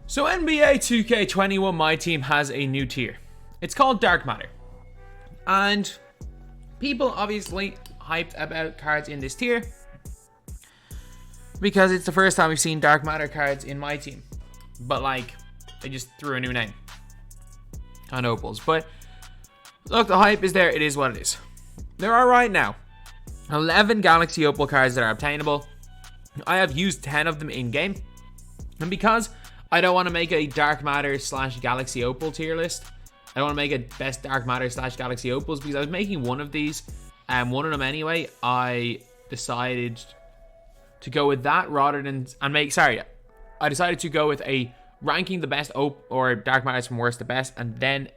So NBA 2K21 MyTEAM has a new tier. It's called Dark Matter. And people obviously hyped about cards in this tier because it's the first time we've seen Dark Matter cards in MyTEAM. But like, they just threw a new name on Opals. But look, the hype is there. It is what it is. There are right now 11 Galaxy Opal cards that are obtainable. I have used 10 of them in game. And because I don't want to make a Dark Matter / Galaxy Opal tier list, I don't want to make a best Dark Matter / Galaxy Opals, because I was making one of these, and one of them anyway, I decided to go with that rather than, I decided to go with a ranking the best or Dark Matters from worst to best, and then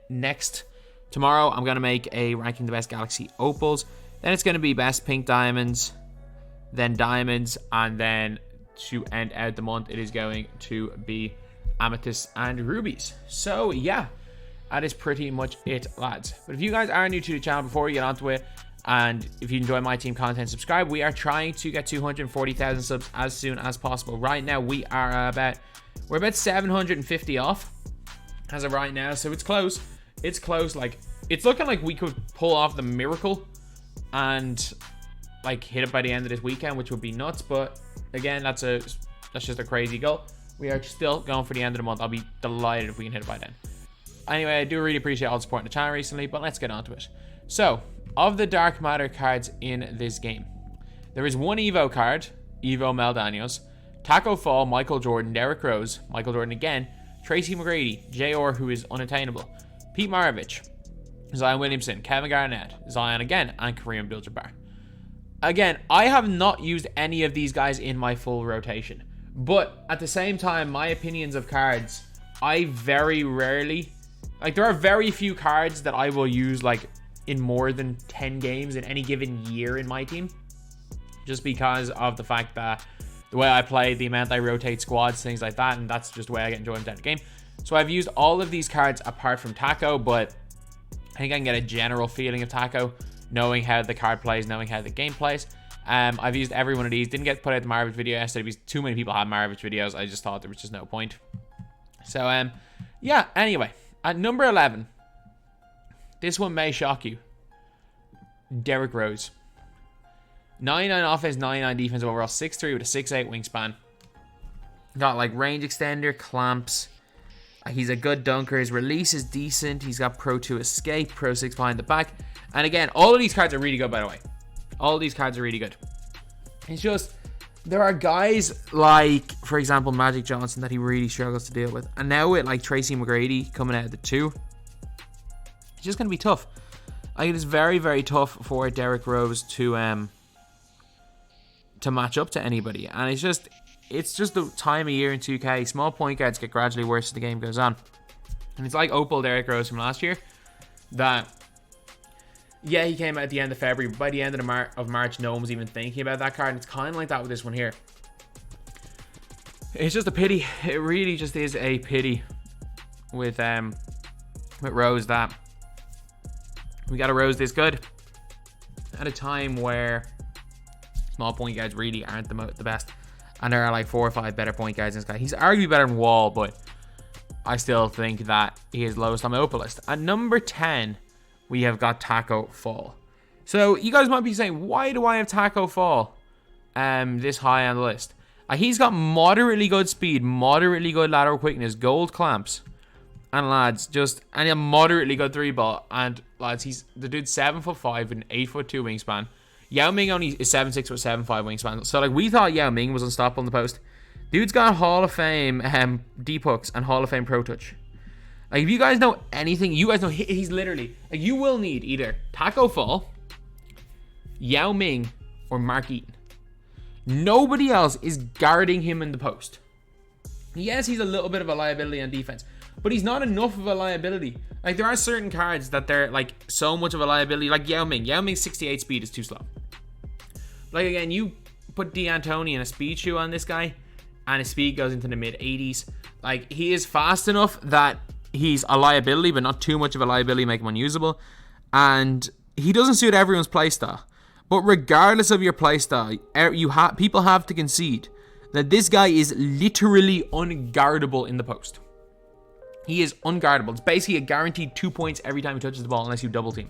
tomorrow I'm going to make a ranking the best Galaxy Opals. Then it's going to be best pink diamonds, then diamonds, and then to end out the month, it is going to be amethysts and rubies. So yeah, that is pretty much it, lads. But if you guys are new to the channel, before we get onto it, and if you enjoy MyTEAM content, subscribe. We are trying to get 240,000 subs as soon as possible. Right now, we're about 750 off as of right now, so it's close. It's close. Like, it's looking like we could pull off the miracle and like hit it by the end of this weekend, which would be nuts. But again, that's just a crazy goal. We are still going for the end of the month. I'll be delighted if we can hit it by then. Anyway, I do really appreciate all the support in the channel recently, but let's get on to it. So, of the Dark Matter cards in this game, there is one Evo card, Evo Mel Daniels, Taco Fall, Michael Jordan, Derrick Rose, Michael Jordan again, Tracy McGrady, J.R. who is unattainable, Pete Maravich, Zion Williamson, Kevin Garnett, Zion again, and Kareem Abdul-Jabbar. Again, I have not used any of these guys in my full rotation, but at the same time, my opinions of cards, I very rarely, like, there are very few cards that I will use like in more than 10 games in any given year in my team, just because of the fact that the way I play, the amount I rotate squads, things like that, and that's just the way I get enjoyment out of the game. So I've used all of these cards apart from Taco, but I think I can get a general feeling of Taco, knowing how the card plays, knowing how the game plays. I've used every one of these. Didn't get to put out the Maravich video yesterday because too many people had Maravich videos. I just thought there was just no point. So, yeah, anyway. At number 11, this one may shock you. Derrick Rose. 99 offense, 99 defense overall, 6'3" with a 6'8" wingspan. Got like range extender, clamps. He's a good dunker. His release is decent. He's got Pro 2 escape, Pro 6 behind the back. And again, all of these cards are really good, by the way. All of these cards are really good. It's just, there are guys like, for example, Magic Johnson that he really struggles to deal with. And now with like Tracy McGrady coming out of the 2, it's just going to be tough. Like, it is very, very tough for Derrick Rose to match up to anybody. And it's just the time of year in 2K. Small point guards get gradually worse as the game goes on. And it's like Opal Derrick Rose from last year, that, yeah, he came out at the end of February, but by the end of March, no one was even thinking about that card. And it's kind of like that with this one here. It's just a pity. It really just is a pity with Rose that we got a Rose this good at a time where small point guards really aren't the best. And there are like 4 or 5 better point guards in this guy. He's arguably better than Wall, but I still think that he is lowest on my Opal list. At number 10, we have got Taco Fall. So you guys might be saying, why do I have Taco Fall this high on the list? He's got moderately good speed, moderately good lateral quickness, gold clamps, and lads, and a moderately good 3-ball. And lads, the dude's 7'5" with an 8'2" wingspan. Yao Ming only is 7'6" with 7'5" wingspan. So like, we thought Yao Ming was unstoppable in the post. Dude's got Hall of Fame deep hooks and Hall of Fame pro touch. Like, if you guys know anything, you guys know he's literally, like, you will need either Taco Fall, Yao Ming, or Mark Eaton. Nobody else is guarding him in the post. Yes, he's a little bit of a liability on defense, but he's not enough of a liability. Like, there are certain cards that they're like so much of a liability, like Yao Ming. Yao Ming's 68 speed is too slow. Like, again, you put D'Antoni in a speed shoe on this guy, and his speed goes into the mid-80s. Like, he is fast enough that he's a liability, but not too much of a liability, make him unusable. And he doesn't suit everyone's playstyle. But regardless of your playstyle, people have to concede that this guy is literally unguardable in the post. He is unguardable. It's basically a guaranteed 2 points every time he touches the ball unless you double team.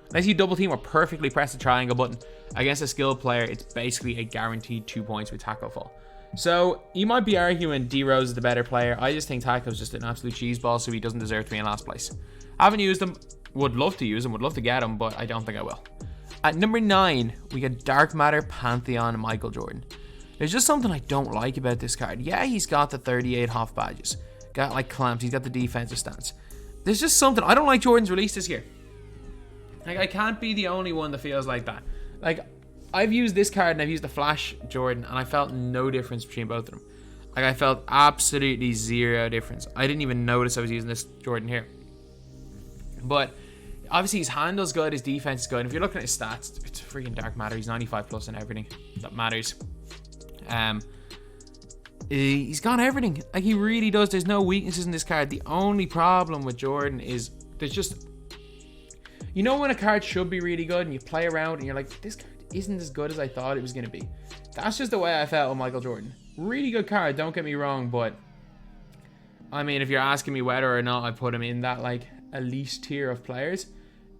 Unless you double team or perfectly press the triangle button against a skilled player, it's basically a guaranteed 2 points with tackle fall. So you might be arguing D Rose is the better player. I just think Taco's just an absolute cheeseball, so he doesn't deserve to be in last place. Haven't used him. Would love to use him. Would love to get him, but I don't think I will. At number 9, we got Dark Matter Pantheon Michael Jordan. There's just something I don't like about this card. Yeah, he's got the 38 Hoff badges. Got like clamps. He's got the defensive stance. There's just something. I don't like Jordan's release this year. Like, I can't be the only one that feels like that. Like, I've used this card and I've used the Flash Jordan, and I felt no difference between both of them. Like, I felt absolutely zero difference. I didn't even notice I was using this Jordan here. But obviously his handle's good, his defense is good. And if you're looking at his stats, it's freaking Dark Matter. He's 95 plus in everything that matters. He's got everything. Like, he really does. There's no weaknesses in this card. The only problem with Jordan is there's just, you know, when a card should be really good and you play around and you're like, this card isn't as good as I thought it was going to be. That's just the way I felt with Michael Jordan. Really good card, don't get me wrong, but I mean, if you're asking me whether or not I put him in that like elite tier of players,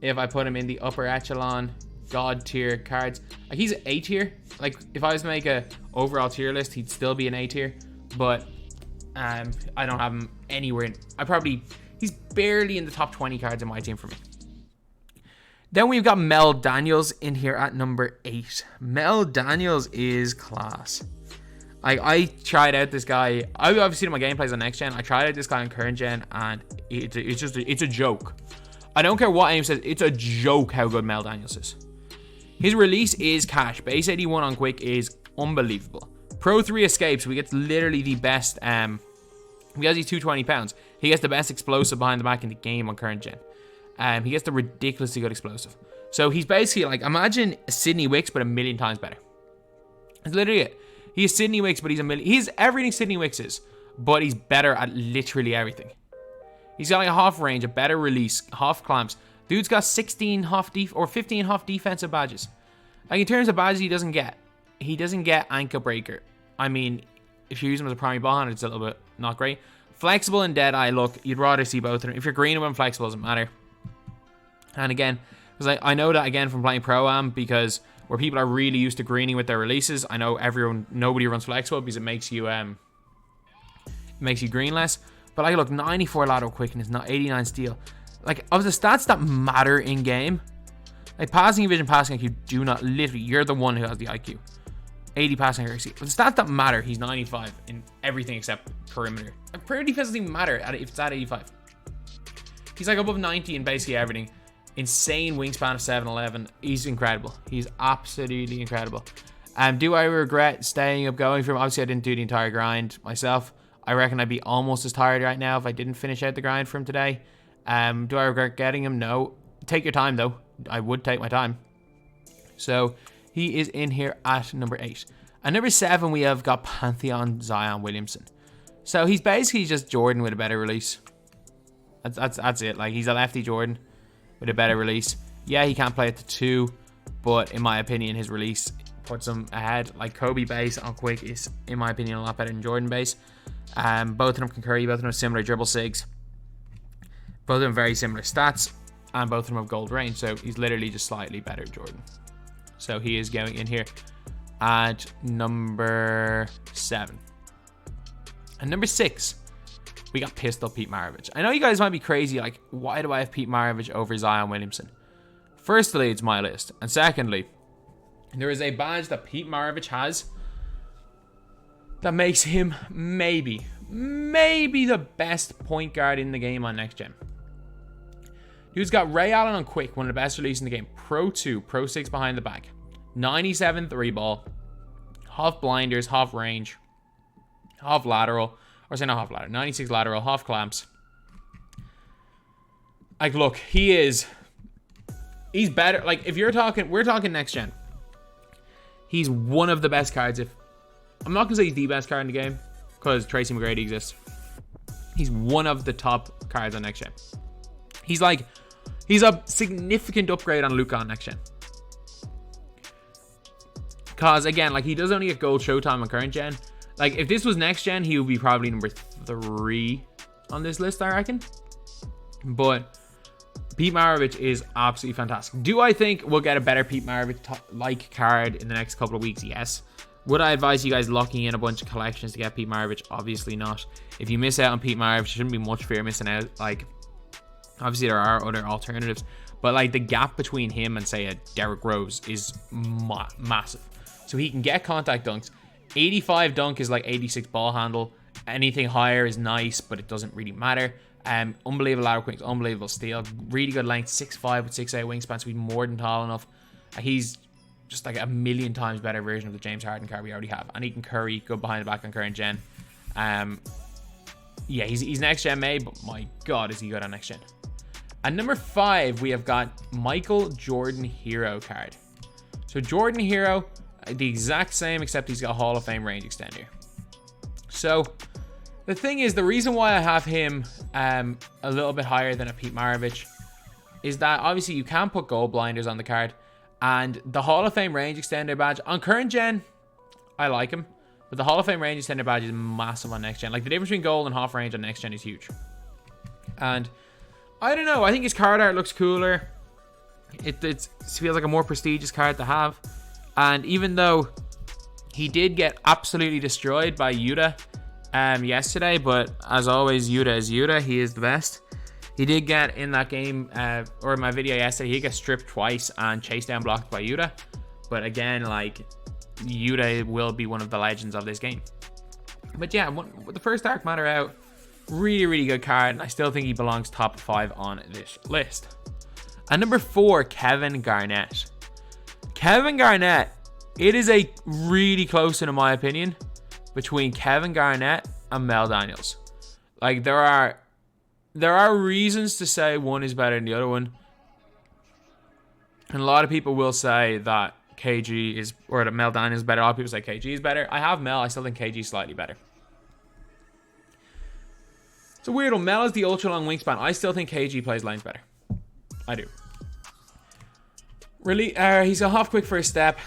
if I put him in the upper echelon god tier cards, like, he's an A tier. Like, if I was to make a overall tier list, he'd still be an A tier, but I don't have him anywhere in, he's barely in the top 20 cards in my team for me. Then we've got Mel Daniels in here at number 8. Mel Daniels is class. I tried out this guy. I've obviously seen my gameplays on next gen. I tried out this guy on current gen, and it's a joke. I don't care what AIM says. It's a joke how good Mel Daniels is. His release is cash. Base 81 on quick is unbelievable. Pro 3 escapes. We get literally the best. Because he's 220 pounds, he gets the best explosive behind the back in the game on current gen. He gets the ridiculously good explosive. So he's basically like, imagine Sidney Wicks, but a million times better. That's literally it. He's Sidney Wicks, but he's everything Sidney Wicks is, but he's better at literally everything. He's got like a half range, a better release, half clamps. Dude's got 15 half defensive badges. Like, in terms of badges, he doesn't get ankle breaker. I mean, if you use him as a primary ball handler, it's a little bit not great. Flexible and Deadeye, look, you'd rather see both of them. If you're greening when flexible, doesn't matter. And again, because I know that again from playing Pro-Am, because where people are really used to greening with their releases, I know nobody runs flexible because it makes you green less. But I look, 94 lateral quickness, not 89 steal. Like, of the stats that matter in game, like passing vision, passing IQ, do not literally. You're the one who has the IQ. 80 passing accuracy. But the stats that matter, he's 95 in everything except perimeter. Like, perimeter defense doesn't even matter if it's at 85. He's like above 90 in basically everything. Insane wingspan of 7'11". He's incredible. He's absolutely incredible. Do I regret staying up going for him? Obviously, I didn't do the entire grind myself. I reckon I'd be almost as tired right now if I didn't finish out the grind for him today. Do I regret getting him? No. Take your time, though. I would take my time. So, he is in here at number 8. At number 7, we have got Pantheon Zion Williamson. So, he's basically just Jordan with a better release. That's it. Like, he's a lefty Jordan with a better release. Yeah, he can't play at the 2, but in my opinion, his release puts him ahead. Like, Kobe base on quick is, in my opinion, a lot better than Jordan base. Both of them can curry, both of them have similar dribble sigs. Both of them very similar stats, and both of them have gold range, so he's literally just slightly better Jordan. So he is going in here at number 7. And number 6, we got Pistol Pete Maravich. I know you guys might be crazy, like, why do I have Pete Maravich over Zion Williamson? Firstly, it's my list. And secondly, there is a badge that Pete Maravich has that makes him maybe the best point guard in the game on next gen. Dude's got Ray Allen on quick, one of the best releases in the game. Pro 2, Pro 6 behind the back. 97 3 ball. Half blinders, half range. Half lateral. Or say not half lateral. 96 lateral, half clamps. Like, look, he's better. Like, if we're talking next gen. He's one of the best cards. I'm not going to say he's the best card in the game, because Tracy McGrady exists. He's one of the top cards on next gen. He's a significant upgrade on Luka on next gen. Because, again, like, he does only get gold showtime on current gen. Like, if this was next gen, he would be probably number 3 on this list, I reckon. But Pete Maravich is absolutely fantastic. Do I think we'll get a better Pete Maravich-like card in the next couple of weeks? Yes. Would I advise you guys locking in a bunch of collections to get Pete Maravich? Obviously not. If you miss out on Pete Maravich, there shouldn't be much fear missing out. Like, obviously there are other alternatives, but like the gap between him and say a Derrick Rose is massive. So he can get contact dunks. 85 dunk is like 86 ball handle. Anything higher is nice, but it doesn't really matter. Unbelievable lateral quickness, unbelievable steal, really good length, 6'5" with 6'8" wingspan, so he's more than tall enough. He's just like a million times better version of the James Harden card we already have. And he can curry, go behind the back on current gen. Yeah, he's next gen made, but my god, is he good on next gen. At number 5, we have got Michael Jordan Hero card. So Jordan Hero, the exact same, except he's got a Hall of Fame range extender. So the thing is, the reason why I have him a little bit higher than a Pete Maravich is that obviously you can put gold blinders on the card, and the Hall of Fame range extender badge on current gen, I like him, but the Hall of Fame range extender badge is massive on next gen. Like, the difference between gold and half range on next gen is huge. And I don't know, I think his card art looks cooler. It feels like a more prestigious card to have. And even though he did get absolutely destroyed by Yuta yesterday, but as always, Yuta is Yuta. He is the best. He did get in that game, or in my video yesterday, he got stripped twice and chased down blocked by Yuta. But again, like, Yuta will be one of the legends of this game. But yeah, with the first Dark Matter out, really, really good card, and I still think he belongs top 5 on this list. At number 4, Kevin Garnett. Kevin Garnett, it is a really close, in my opinion, between Kevin Garnett and Mel Daniels. Like, there are reasons to say one is better than the other one, and a lot of people will say that KG is, or that Mel Daniels is better. A lot of people say KG is better. I have Mel. I still think KG is slightly better. It's a weird one. Mel is the ultra long wingspan. I still think KG plays lanes better. I do. Really, he's a half quick first step.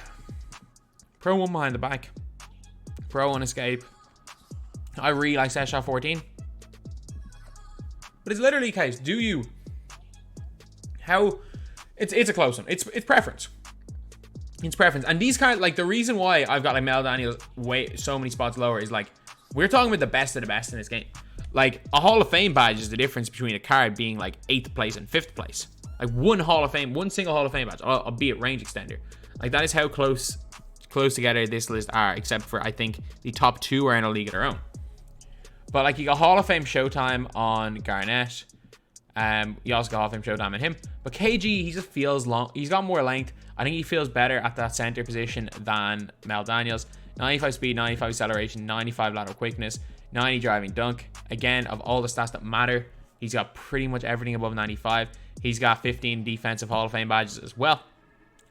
Pro 1 behind the back. Pro 1 escape. I really like set shot 14. But it's literally a case. Do you? How? It's a close one. It's preference. It's preference. And these kind of, like, the reason why I've got like Mel Daniels so many spots lower is like, we're talking about the best of the best in this game. Like, a Hall of Fame badge is the difference between a card being like 8th place and 5th place. Like, one single Hall of Fame badge, albeit range extender. Like, that is how close together this list are, except for, I think, the top 2 are in a league of their own. But like, you got Hall of Fame Showtime on Garnett. You also got Hall of Fame Showtime on him. But KG, he just feels long. He's got more length. I think he feels better at that center position than Mel Daniels. 95 speed, 95 acceleration, 95 lateral quickness, 90 driving dunk. Again, of all the stats that matter, he's got pretty much everything above 95. He's got 15 defensive Hall of Fame badges as well.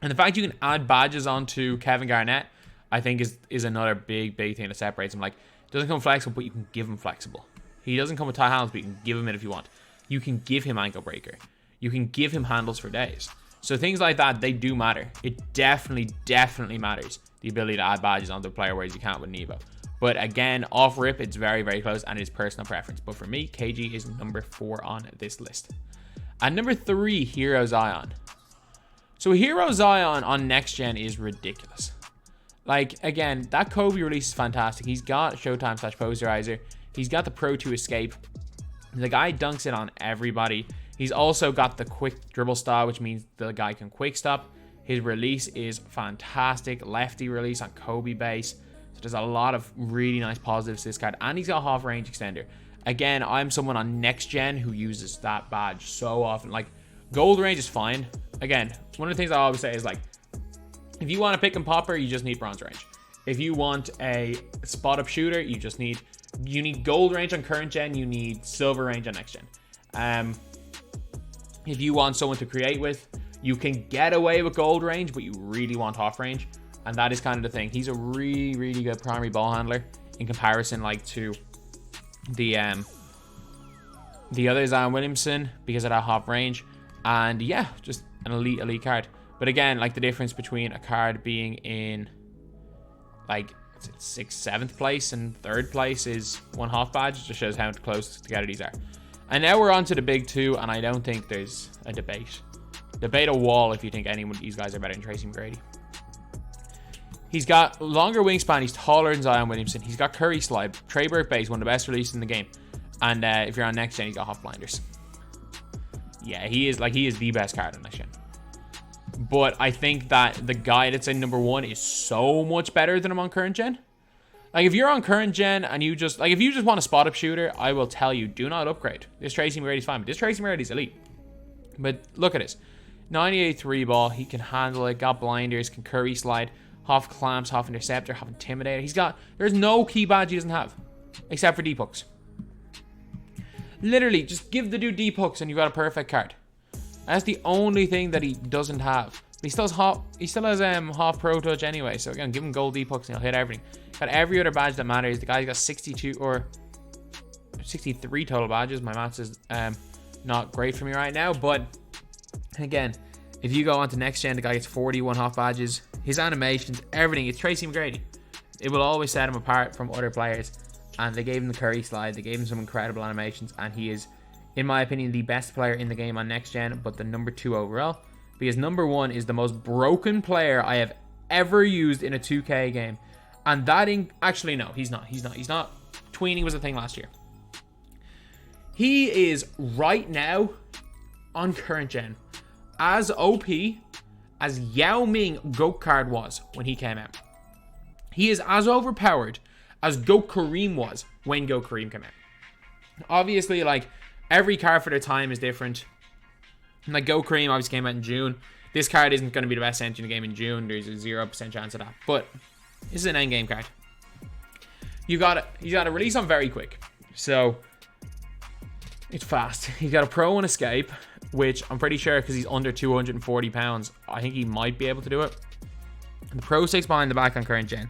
And the fact you can add badges onto Kevin Garnett, I think is another big thing that separates him. Like, doesn't come flexible, but you can give him flexible. He doesn't come with tight handles, but you can give him it if you want. You can give him ankle breaker. You can give him handles for days. So things like that, they do matter. It definitely matters, the ability to add badges onto a player, whereas you can't with Nevo. But again, off rip, it's very close, and it's personal preference. But for me, KG is number 4 on this list. At number 3, Hero Zion. So Hero Zion on next gen is ridiculous. Like, again, that Kobe release is fantastic. He's got Showtime / Posterizer. He's got the Pro 2 escape. The guy dunks it on everybody. He's also got the quick dribble style, which means the guy can quick stop. His release is fantastic. Lefty release on Kobe base. So there's a lot of really nice positives to this card. And he's got half range extender. Again, I'm someone on next gen who uses that badge so often. Like, gold range is fine. Again, one of the things I always say is, like, if you want a pick and popper, you just need bronze range. If you want a spot up shooter, you need gold range on current gen, you need silver range on next gen. If you want someone to create with, you can get away with gold range, but you really want half range. And that is kind of the thing. He's a really good primary ball handler in comparison, like, to the other Zion Williamson, because of that half range. And yeah, just an elite card. But again, like, the difference between a card being in like what's it, 6th, 7th place, and 3rd place is 1 half badge. It just shows how close together these are. And now we're on to the big 2, and I don't think there's a debate. Debate a wall if you think any of these guys are better than Tracy McGrady. He's got longer wingspan. He's taller than Zion Williamson. He's got Curry slide. Trey Burke base, one of the best releases in the game. And if you're on next gen, he's got half blinders. Yeah, he is the best card on next gen. But I think that the guy that's in number 1 is so much better than him on current gen. Like, if you're on current gen and you just, like, if you just want a spot up shooter, I will tell you, do not upgrade. This Tracy McGrady's fine, but this Tracy McGrady's elite. But look at this. 98 3 ball. He can handle it. Got blinders. Can Curry slide. Half clamps, half interceptor, half intimidator. There's no key badge he doesn't have. Except for deep hooks. Literally, just give the dude deep hooks and you've got a perfect card. That's the only thing that he doesn't have. He still has half pro touch anyway. So again, give him gold deep hooks and he'll hit everything. Got every other badge that matters. The guy's got 62 or 63 total badges. My maths is not great for me right now. But again, if you go on to next gen, the guy gets 41 half badges. His animations, everything. It's Tracy McGrady. It will always set him apart from other players. And they gave him the Curry slide. They gave him some incredible animations. And he is, in my opinion, the best player in the game on next gen, but the number 2 overall. Because number 1 is the most broken player I have ever used in a 2K game. And that actually, no, he's not. He's not. Tweening was a thing last year. He is right now on current gen as OP as Yao Ming GOAT card was when he came out. He is as overpowered as GOAT Kareem was when GOAT Kareem came out. Obviously, like, every card for their time is different. Like, GOAT Kareem obviously came out in June. This card isn't going to be the best entry in the game in June. There's a 0% chance of that. But this is an endgame card. You got to release on very quick. So it's fast. He's got a pro and escape, which I'm pretty sure because he's under 240 pounds, I think he might be able to do it. The pro 6 behind the back on current gen.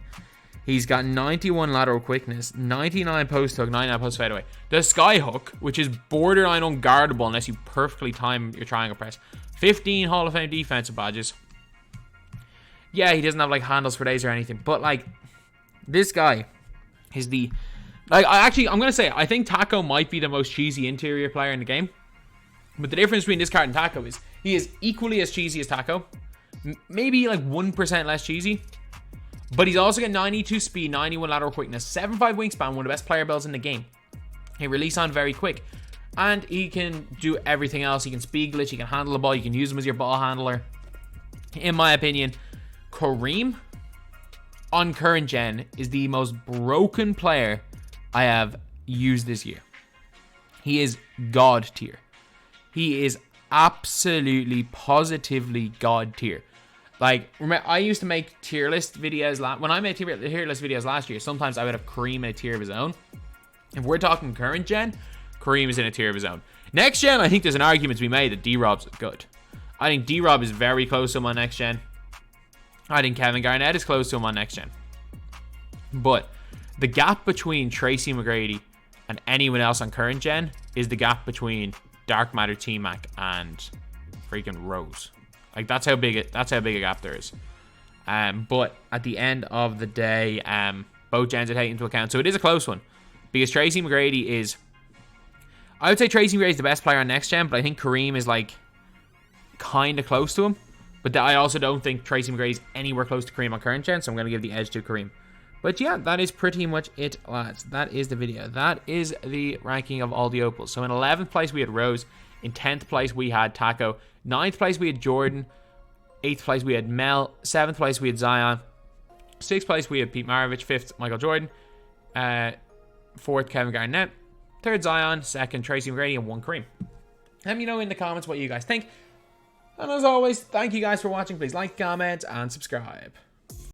He's got 91 lateral quickness, 99 post hook, 99 post fadeaway. The sky hook, which is borderline unguardable unless you perfectly time your triangle press. 15 Hall of Fame defensive badges. Yeah, he doesn't have like handles for days or anything, but like this guy is the, like, I'm gonna say I think Taco might be the most cheesy interior player in the game. But the difference between this card and Taco is he is equally as cheesy as Taco, maybe like 1% less cheesy. But he's also got 92 speed, 91 lateral quickness, 7'5 wingspan, one of the best player builds in the game. He release on very quick. And he can do everything else. He can speed glitch, he can handle the ball, you can use him as your ball handler. In my opinion, Kareem on current gen is the most broken player I have used this year. He is God tier. He is absolutely, positively God tier. Like, remember, I used to make tier list videos. When I made tier list videos last year, sometimes I would have Kareem in a tier of his own. If we're talking current gen, Kareem is in a tier of his own. Next gen, I think there's an argument to be made that D-Rob's good. I think D-Rob is very close to him on next gen. I think Kevin Garnett is close to him on next gen. But the gap between Tracy McGrady and anyone else on current gen is the gap between Dark Matter, T-Mac, and freaking Rose. Like, that's how big a gap there is. But at the end of the day, both gens are taken into account. So it is a close one. Because Tracy McGrady is, I would say Tracy McGrady is the best player on next gen, but I think Kareem is like kind of close to him. But I also don't think Tracy McGrady is anywhere close to Kareem on current gen, so I'm going to give the edge to Kareem. But yeah, that is pretty much it, lads. That is the video. That is the ranking of all the opals. So in 11th place, we had Rose. In 10th place, we had Taco. 9th place, we had Jordan. 8th place, we had Mel. 7th place, we had Zion. 6th place, we had Pete Maravich. 5th, Michael Jordan. 4th, Kevin Garnett. 3rd, Zion. 2nd, Tracy McGrady. And 1, Kareem. Let me know in the comments what you guys think. And as always, thank you guys for watching. Please like, comment, and subscribe.